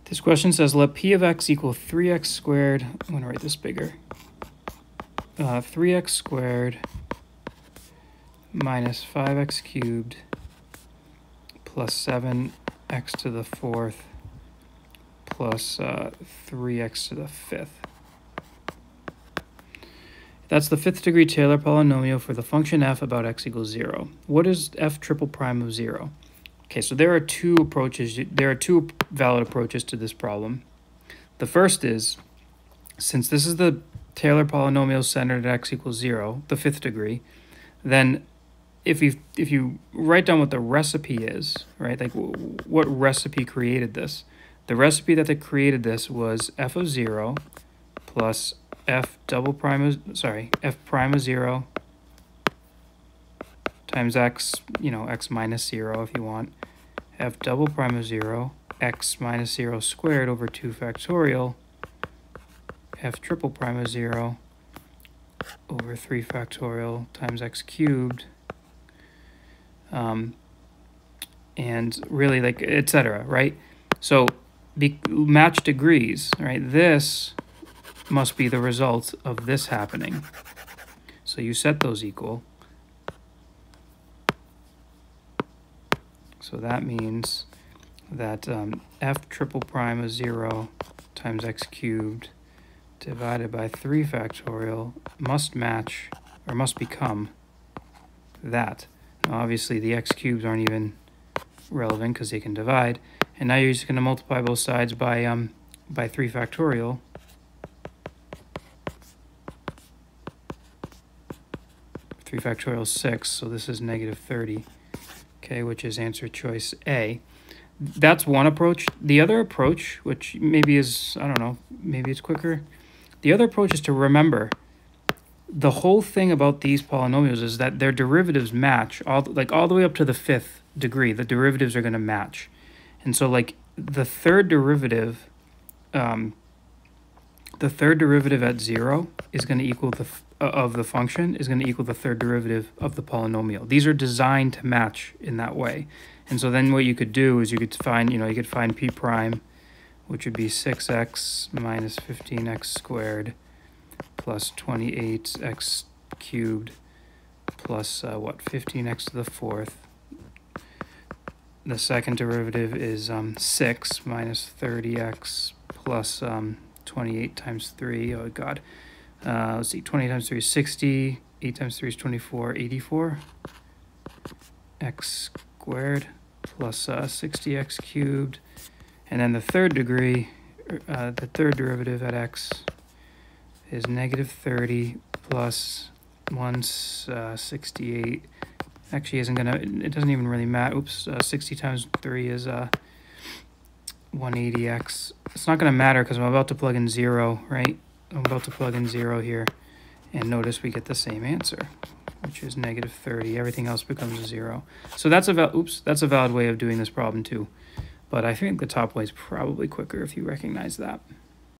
This question says, let p of x equal 3x squared. I'm going to write this bigger. 3x squared minus 5x cubed plus 7x to the fourth plus 3x to the fifth. That's the fifth degree Taylor polynomial for the function f about x equals 0. What is f triple prime of 0? Okay, so there are two approaches. There are two valid approaches to this problem. The first is, since this is the Taylor polynomial centered at x equals 0, the fifth degree, then if you write down what the recipe is, right, like what recipe created this, the recipe that they created this was f of 0 plus f prime of 0 times x, x minus 0 if you want, f double prime of 0, x minus 0 squared over 2 factorial, f triple prime of 0 over 3 factorial times x cubed, and really, like, etc., right? So match degrees, right? This must be the result of this happening. So you set those equal. So that means that f triple prime of 0 times x cubed divided by 3 factorial must match, or must become, that. Now obviously the x cubes aren't even relevant because they can divide. And now you're just going to multiply both sides by 3 factorial. 3 factorial is 6, so this is negative 30. Okay, which is answer choice A. That's one approach. The other approach, which maybe is, I don't know, maybe it's quicker. The other approach is to remember the whole thing about these polynomials is that their derivatives match all the way up to the fifth degree. The derivatives are going to match. And so like the third derivative at 0 is going to equal of the function is going to equal the third derivative of the polynomial. These are designed to match in that way. And so then what you could do is you could find, you could find p prime, which would be 6x minus 15x squared plus 28x cubed plus 15x to the fourth. The second derivative is 6 minus 30x plus 28 times 3. Oh, God. Let's see, 20 times 3 is 60. 8 times 3 is 24. 84. X squared plus 60x cubed. And then the third degree, the third derivative at x is negative 30 plus 168. Actually isn't going to, it doesn't even really matter. Oops, 60 times 3 is 180x. It's not going to matter because I'm about to plug in 0, right? I'm about to plug in 0 here. And notice we get the same answer, which is negative 30. Everything else becomes 0. So that's a valid way of doing this problem too. But I think the top way is probably quicker if you recognize that.